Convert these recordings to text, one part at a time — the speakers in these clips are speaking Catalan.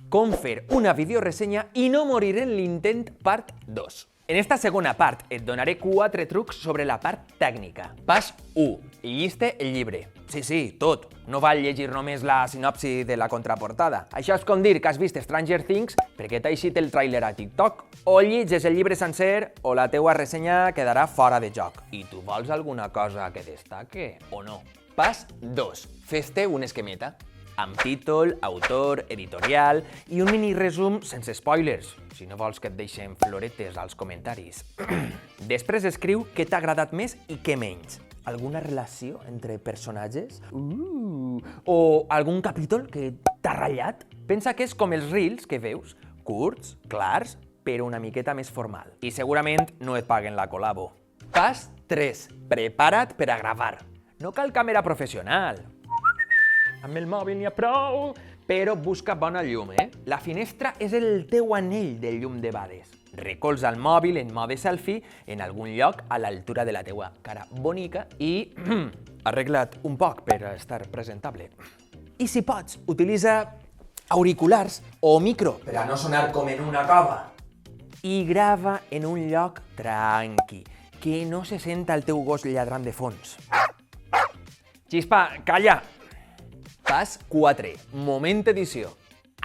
Com fer una videoressenya i no morir en l'intent part 2. En esta segona part et donaré 4 trucs sobre la part tècnica. Pas 1. Llista el llibre. Sí, tot. No val llegir només la sinopsi de la contraportada. Això és com dir que has vist Stranger Things perquè t'ha eixit el tràiler a TikTok. O llitges el llibre sencer o la teua ressenya quedarà fora de joc. I tu vols alguna cosa que destaque o no? Pas 2. Fes-te un esquemeta amb títol, autor, editorial i un mini resum sense spoilers, si no vols que et deixen floretes als comentaris. Després escriu què t'ha agradat més i què menys. Alguna relació entre personatges? O algun capítol que t'ha ratllat? Pensa que és com els reels que veus, curts, clars, però una miqueta més formal. I segurament no et paguen la col·labo. Pas 3. Prepara't per a gravar. No cal càmera professional. Amb el mòbil n'hi ha prou, però busca bona llum, La finestra és el teu anell de llum de bades. Recolza el mòbil en mode selfie en algun lloc a l'altura de la teua cara bonica i arregla't un poc per estar presentable. I si pots, utilitza auriculars o micro per a no sonar com en una cova. I grava en un lloc tranqui, que no se senta el teu gos lladrant de fons. Xispa, calla! Pas 4. Moment edició.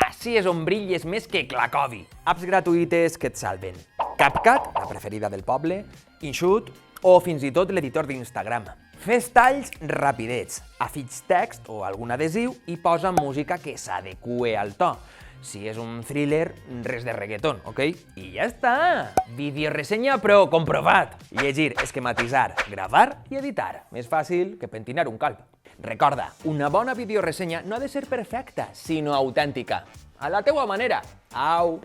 Així és on brilles més que Clacovi. Apps gratuïtes que et salven. CapCut, la preferida del poble, InShoot o fins i tot l'editor d'Instagram. Fes talls rapidets, afix text o algun adhesiu i posa música que s'adeqüe al to. Si és un thriller, res de reggaeton, ok? I ja està! Videoressenya pro comprovat. Llegir, esquematitzar, gravar i editar. Més fàcil que pentinar un calb. Recorda, una bona videoressenya no ha de ser perfecta, sinó autèntica. A la teua manera. Au!